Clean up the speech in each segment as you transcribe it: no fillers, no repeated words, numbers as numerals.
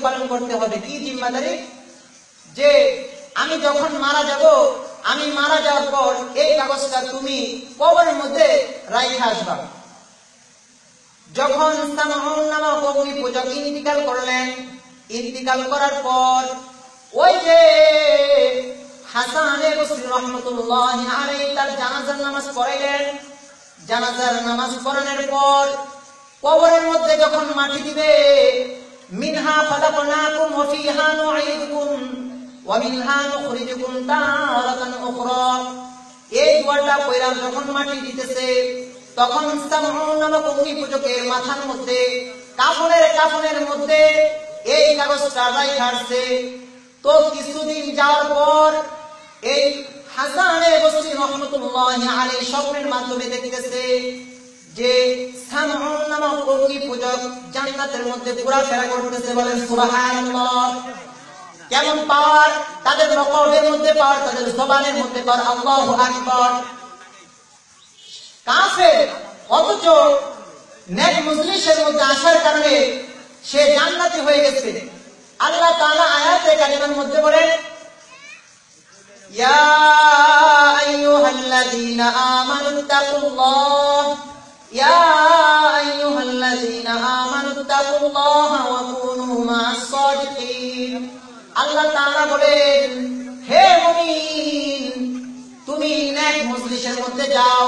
পালন করতে হবে। কি জিম্মাদারি? যে আমি যখন মারা যাব, আমি মারা যাওয়ার পর এই কাগজটা তুমি কবরের মধ্যে রাইখা আসবা। যখন সামউন নামক অগ্নি পূজক ইন্তিকাল করলেন, ইন্তিকাল করার পর ওই যে হাসান বসরি রহমাতুল্লাহি আলাইহি তার জানাজার নামাজ পড়াইলেন। জানাজার নামাজ পড়ানোর পর কবরের মধ্যে যখন মাটি দিবে, মিনহা খালাকনাকুম ওয়া ফিহা নুঈদুকুম ওয়া মিনহা নুখরিজুকুম তারাতান উখরা, এই দোয়াটা কইরা যখন মাটি দিতেছে, তখন সামউন নামক অগ্নি পূজকের মাথার মধ্যে কাফনের মধ্যে এই কাগজটা রাইখা আসছে। তো কিছুদিন যাওয়ার পর এই হাসান বসরি রহমাতুল্লাহি আলাইহি স্বপ্নের মাধ্যমে দেখতেছে যে সামউন নামক অগ্নি পূজক জান্নাতের মধ্যে ঘোরাফেরা করতেছে। বলেন সুবহানাল্লাহ। কেমন পাওয়ার তাদের রকবের মধ্যে, পাওয়ার তাদের জবানের মধ্যে, পাওয়ার আল্লাহু আকবার। কাফের অথচ নেক মজলিসের মধ্যে আসার কারণে সে জান্নাতি হয়ে গেছে। আল্লাহ তাআলা আয়াতে কারিমার মধ্যে বলেন, ইয়া আইয়ুহাল্লাযীনা আমানুত্তাকুল্লাহ, ইয়া আইয়ুহাল্লাযীনা আমানুত্তাকুল্লাহ ওয়া কুনু মা'আস সাদিকিন। আল্লাহ তাআলা বলেন, হে মুমিন, তুমি নেক মজলিসের মধ্যে যাও,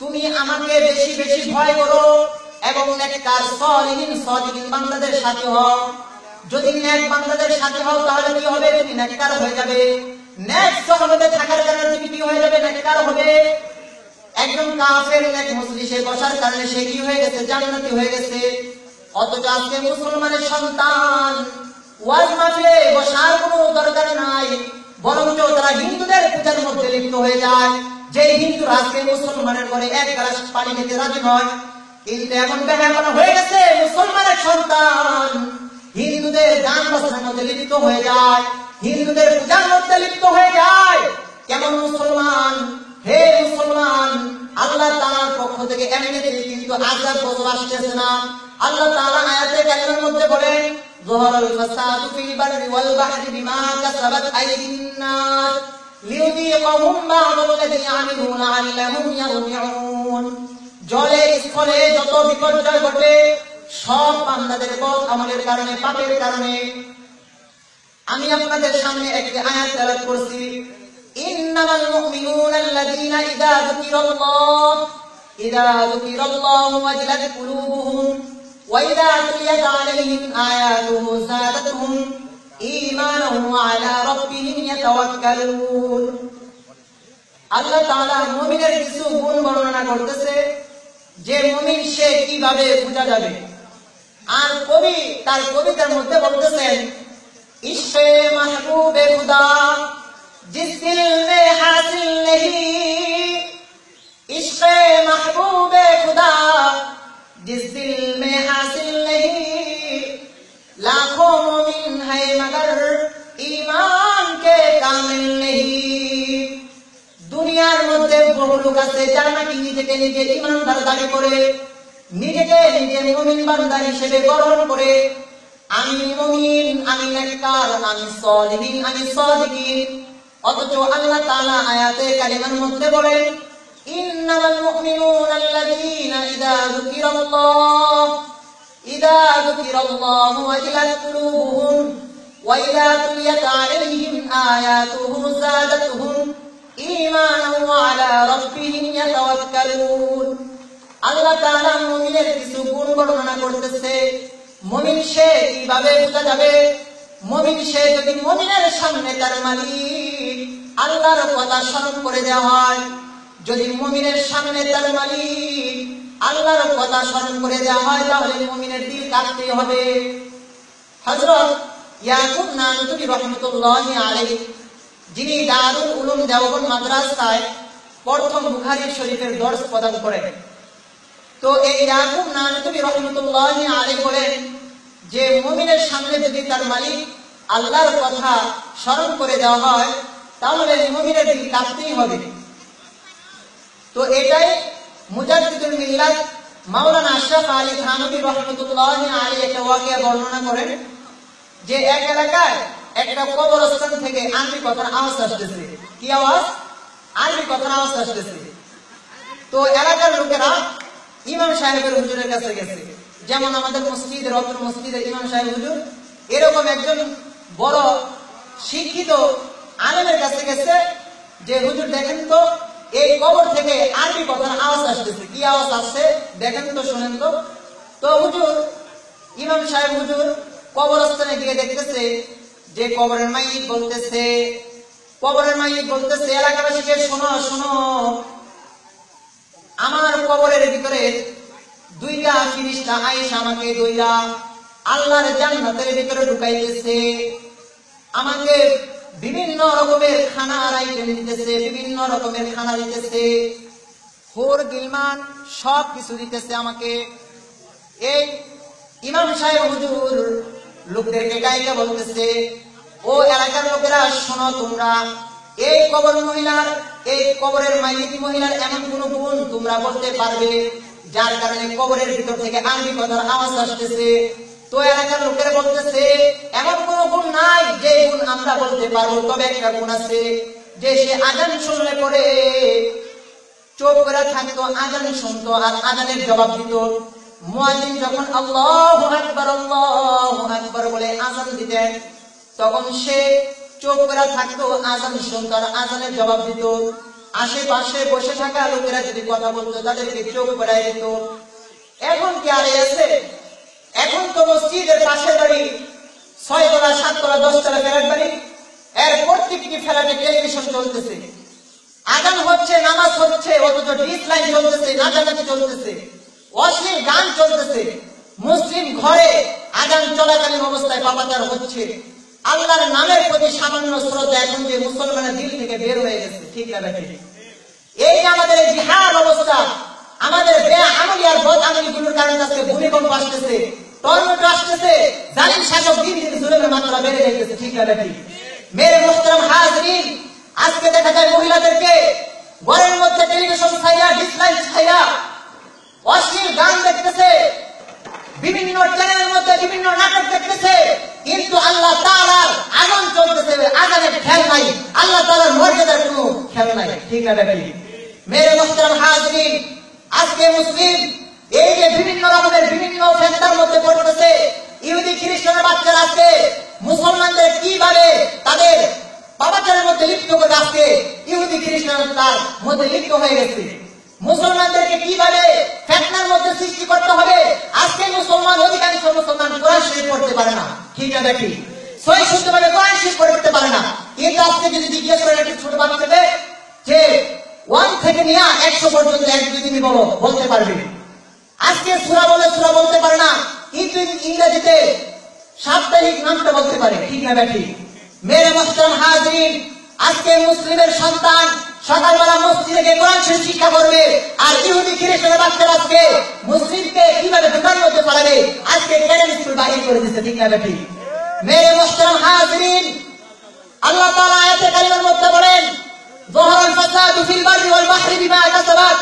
তুমি আমাকে বেশি বেশি ভয় করো এবং নেককার সাদিকিন বান্দাদের সাথে হও। যদি নেক বান্দাদের সাথে হও তাহলে কি হবে? তুমি নেককার হয়ে যাবে। নেক সহবতে থাকার কারণে তুমি কি হয়ে যাবে? নেককার হবে। একজন কাফের নেক মজলিসে বসার কারণে সে কি হয়ে গেছে? জান্নাতি হয়ে গেছে। অথচ আজকে মুসলমানের সন্তান ওয়াজ মাহফিলে বসার কোনো দরকার নাই, বরঞ্চ তারা হিন্দুদের পূজার মধ্যে লিপ্ত হয়ে যায়। যে হিন্দুরা আজকে মুসলমানের ঘরে এক গ্লাস পানি খেতে রাজি নয়, কিন্তু এমন বেহায়া হয়ে গেছে মুসলমানের সন্তান হিন্দুদের গান বাজনার মধ্যে লিপ্ত হয়ে যায়, হিন্দুদের পূজার মধ্যে লিপ্ত হয়ে যায়। কেমন মুসলমান? হে মুসলমান, আল্লাহ তাআলার পক্ষ থেকে এমনিতেই কিন্তু আযাব গজব আসতেছে না। আল্লাহ তাআলা আয়াতে কারিমার মধ্যে বলেন, যুহরাল ফাসাদু ফিল বাররি ওয়াল বাহরি বিমা কাসাবাত আইদিন নাস লিয়ুযীকাহুম বা'দাল্লাযী আমিলু লা'আল্লাহুম ইয়ারজিউন। জলে স্থলে যত বিপর্যয় ঘটে সব বান্দাদের বদ আমলের কারণে, পাপের কারণে। আমি আপনাদের সামনে একটি আয়াত তেলাওয়াত করছি, ইন্নামাল মুমিনুনা আল্লাযীনা ইযা যুকিরাল্লাহু ওয়াজিলাত কুলুবুহুম ওয়া ইযা তুলিয়াত আলাইহিম আয়াতুহু যাদাতুহুম ঈমানান ওয়া আলা রাব্বিহিম ইয়াতাওয়াক্কালুন। আল্লাহ তাআলা মুমিনের কিছু গুণ বর্ণনা করতেছে যে মুমিন সে কিভাবে বোঝা যাবে। আর কবি তার কবিতার মধ্যে বলতেছেন, ইশকে মাহবুবে খুদা जिस दिल में हासिल नहीं, इश्क़े महबूबे खुदा जिस दिल में हासिल नहीं, लाखों मोमिन है मगर ईमान के कामिल नहीं। दुनियार मध्य বহু লোক আছে যারা নাকি নিজেকে নিজে ঈমানদার দাবি করে, নিজেকে নিজে মুমিন বান্দা হিসেবে গ্রহণ করে, আমি মুমিন, আমি নেককার, আমি সালিহিন, আমি সাদিকিন। অথচ আল্লাহ তাআলা আয়াতে কারিমার মধ্যে বলেন, ইন্নামাল মুমিনুনা আল্লাযীনা ইযা যুকিরাল্লাহু ওয়াজিলাত কুলুবুহুম ওয়া ইযা তুলিয়াত আলাইহিম আয়াতুহু যাদাতুহুম ঈমানান ওয়া আলা রাব্বিহিম ইয়াতাওয়াক্কালুন। আল্লাহ তাআলা মুমিনের কিছু গুণ বর্ণনা করতেছে। মুমিন সে কিভাবে বোঝা যাবে? মুমিন সে যদি মুমিনের সামনে তার মালিক আল্লাহর কথা স্মরণ করে দেওয়া হয়, যদি মুমিনের সামনে তার মালিক আল্লাহর কথা স্মরণ করে দেওয়া হয়, তাহলে মুমিনের দিল কাঁপতে হবে। হযরত ইয়াকুব নানতুবি রহমাতুল্লাহি আলাইহি, যিনি দারুল উলুম দেওবন্দ মাদ্রাসায় প্রথম বুখারী শরীফের দর্স প্রদান করেন, তো এই ইয়াকুব নানতুবি রহমাতুল্লাহি আলাইহি বলেন যে মুমিনের সামনে যদি তার মালিক আল্লাহর কথা স্মরণ করে দেওয়া হয়, তাহলে মুমিনের দিল কাঁপতেই হবে। তো এটাই মুজাদ্দিদুল মিল্লাত মাওলানা আশরাফ আলী থানভী রহমাতুল্লাহি আলাইহি একটা ওয়াকিয়া বর্ণনা করেন যে এক এলাকায় একটা কবরস্থান থেকে আরবি কথার আওয়াজ আসতেছে। কি আওয়াজ? আরবি কথার আওয়াজ আসতেছে। তো এলাকার লোকেরা ইমাম সাহেবের হুজুরের কাছে গেছে, যেমন আমাদের মসজিদের রতন মসজিদের ইমাম সাহেব হুজুর, এরকম একজন বড় শিক্ষিত আলেমের কাছে গেছে যে হুজুর দেখেন তো এই কবর থেকে আরবি কথার আওয়াজ আসতেছে, কি আওয়াজ আসছে দেখেন তো, শোনেন তো। তো হুজুর ইমাম সাহেব হুজুর কবরস্থানে গিয়ে দেখতেছে যে কবরের মাইক বলতেছে, এলাকাবাসীকে শোনো শোনো, আমার কবরের ভিতরে দুইটা ফেরেশতা আয়েশা আমাকে দুইটা আল্লাহর জান্নাতের ভিতরে ঢুকাইতেছে, আমাকে বিভিন্ন রকমের খানা আইটেম দিতেছে, বিভিন্ন রকমের খানা দিতেছে, হোর গিলমান সব কিছু দিতেছে আমাকে। এই ইমাম সাহেব হুজুর লোকদেরকে গাইতে বলতেছে, ও এলাকার লোকেরা শোনো, তোমরা এই কবরের মাইক মহিলার এমন কোন গুণ তোমরা বলতে পারবে যার কারণে কবরের ভিতর থেকে আরবি কথার আওয়াজ আসতেছে? তো এলাকার লোকেরা বলতেছে এমন কোন গুণ নাই যে গুণ আমরা বলতে পারবো, তবে একটা গুণ আছে যে সে আজান শুনলে পরে চোখ করে থাকতো, আজান শুনতো আর আজানের জবাব দিত। মুয়াজ্জিন যখন আল্লাহু আকবার বলে আজান দিতেন তখন সে চোখ করে থাকতো, আজান শুনতো আর আজানের জবাব দিত। আশেপাশে বসে থাকা লোকেরা যদি কথা বলতো তাদেরকে চোখ করাই দিত। এখন কি আর আছে? এখন তো মসজিদের পাশে বাড়ি 6 তলা 7 তলা 10 তলা ফ্ল্যাট বাড়ি, এর প্রত্যেকটি ফ্ল্যাটে টেলিভিশন চলতেছে, আজান হচ্ছে, নামাজ হচ্ছে, অথচ ডিস লাইন চলতেছে, নাচানাচি চলতেছে, অশ্লীল গান চলতেছে। মুসলিম ঘরে আজান চলাকালীন অবস্থায় পাপাচার হচ্ছে। আল্লাহর নামের প্রতি সামান্য শ্রদ্ধা এখন যে মুসলমানের দিল থেকে বের হয়ে গেছে, ঠিক না বেঠিক? এই যে আমাদের জিহাদ অবস্থা, আমাদের বেআমলি আর বদআমলিগুলোর কারণে আজকে ভূমিকম্প আসতেছে, টর্নেডো আসতেছে, জালিম শাসক দিন দিন জুলুমের মাত্রা বেড়ে যাইতেছে, ঠিক না বেঠিক? মেরে মুহতারাম হাজরিন, আজকে দেখা যায় মহিলাদেরকে ঘরের মধ্যে টেলিভিশন ছাইয়া, ডিস লাইন ছাইয়া অশ্লীল গান দেখতেছে, বিভিন্ন চ্যানেলের মধ্যে বিভিন্ন নাটক দেখতেছে, কিন্তু আল্লাহ তাআলার আযান চলতেছে, আযানের খেয়াল নাই, আল্লাহ তাআলার মর্যাদার কোনো খেয়াল নাই, ঠিক না বেঠিক? মেরে মুহতারাম হাজরিন, আজকে মুসলিম এই যে বিভিন্ন রকমের বিভিন্ন ফেতনার মধ্যে পড়তেছে, ইহুদি খ্রিস্টানের বাচ্চারা আজকে মুসলমানদের কিভাবে তাদের পাপাচারের মধ্যে লিপ্ত করে আজকে ইহুদি খ্রিস্টান তার মধ্যে লিপ্ত হয়ে গেছে। মুসলমানদেরকে কিভাবে ফিতনার মধ্যে সৃষ্টি করতে হবে, আজকে মুসলমান অধিকাংশ মুসলমান কোরআন শরীফ পড়তে পারে না, ঠিক না বেঠিক? সহি শুদ্ধভাবে কোরআন শরীফ পড়তে পারে না। কিন্তু আজকে যদি জিজ্ঞেস করেন একটা ছোট বাচ্চাকে যে 1 থেকে নিয়ে 100 পর্যন্ত এক দুই তুমি বলতে পারবে, আজকে সূরা বলতে পারে না, কিন্তু ইংরেজিতে সাপ্তাহিক নামটা বলতে পারে, ঠিক না বেঠিক? মেরে মুহতারাম হাজরিন, আজকে মুসলিমের সন্তান সকালবেলা মসজিদে গিয়ে কোরআন শরীফ শিক্ষা করবে, আর ইহুদি খ্রিস্টানের বাচ্চারা আজকে মুসলিমকে কিভাবে দোকান মধ্যে পড়াবে আজকে ক্যাডেট স্কুল বাহির করে দিচ্ছে, ঠিক না বেঠিক? মেরে মুহতারাম হাজরিন, আল্লাহ তাআলা আয়াতে কারিমার মধ্যে বলেন, যাহারাল ফাসাদু ফিল বাররি ওয়াল বাহরি বিমা কাসাবাত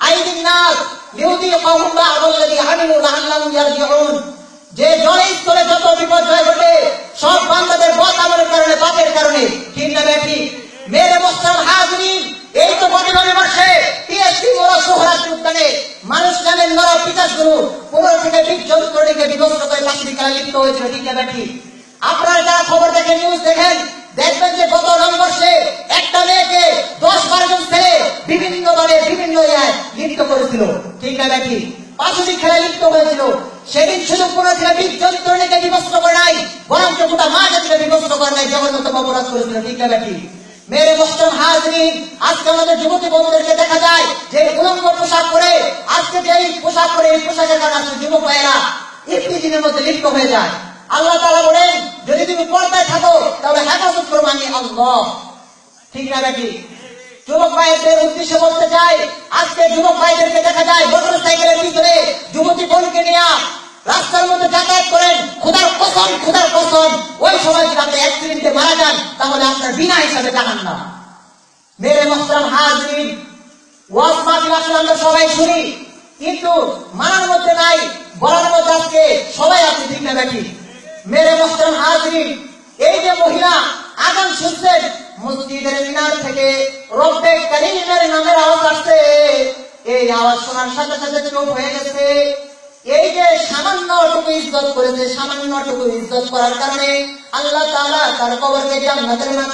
আইদিন নাস লিয়ুযীকাহুম বা'দাল্লাযী আমিলু লাআল্লাহুম ইয়ারজিউন। যে জয়স্থলে যত বিপর্যয় ঘটে সব বান্দাদের বদ আমলের কারণে, পাপের কারণে, ঠিক না বেঠিক? মেরে মুহতারাম হাজরিন, এই তো বর্তমানে মাসে পিএসসি ওরা সোহরাত উদ্যানে মানুষ নামের নর পিতাসগুলো 15 থেকে 20 জন তরুণীকে বিভক্ত করে ফাঁসির কারায় লিপ্ত হয়েছিল, ঠিক না বেঠিক? আপনারা যারা খবর দেখেন, নিউজ দেখেন, দেখবেন যে গত নভেম্বরে একটা মেয়েকে 10-12 জন ছেলে বিভিন্নভাবে বিভিন্ন লিপ্ত করেছিল, ঠিক না বেঠিক? পাশবিক খেলায় লিপ্ত হয়েছিল। সেদিন শুধু 15 থেকে 20 জন তরুণীকে বিভক্ত করে নাই, বরং গোটা মা জাতিকে বিভক্ত করে নাই, জঘন্যতম অপরাধ করেছিল, ঠিক না বেঠিক? মেরে মুহতারাম হাজরিন, আজকে আমাদের যুবতী বন্ধুদেরকে দেখা যায় যে উলঙ্গ পোশাক পরে, আজকে যে এই পোশাক পরে, এই পোশাকের কারণে আজকে যুবক ভাইয়েরা ইফতিজিনের মধ্যে লিপ্ত হয়ে যায়। আল্লাহ তাআলা বলেন, যদি তুমি পর্দায় থাকো তাহলে হেফাজত করবো আমি আল্লাহ, ঠিক না বেঠিক? যুবক ভাইদের উদ্দেশ্যে বলতে চাই, আজকে যুবক ভাইদেরকে দেখা যায় মোটরসাইকেলের ভিতরে যুবতী বোনকে নিয়ে রাস্তার মধ্যে যাতায়াত করেন, খোদার কসম ওই সময় যদি আপনি অ্যাক্সিডেন্টে মারা যান তাহলে আপনার বিনা হিসাবে জানান না। মেরে মুহতারাম হাজরিন, ওয়াজ মাহফিল আসলে আমরা সবাই শুনি, কিন্তু মানার মধ্যে নাই, বলার মধ্যে আজকে সবাই আছে, ঠিক না বেঠিক? মেরে মুহতারাম হাজরিন, হাজির, এই যে মহিলা আযান শুনছেন, মসজিদের মিনার থেকে রব্বে কারীমের নামের আওয়াজ আসছে, এই আওয়াজ শোনার সাথে সাথে চুপ হয়ে গেছে। এই যে সামান্যটুকু ইজ্জত করেছে, সামান্যটুকু ইজ্জত করার কারণে আল্লাহ তাআলা তার কবরকে জান্নাতের মাকাম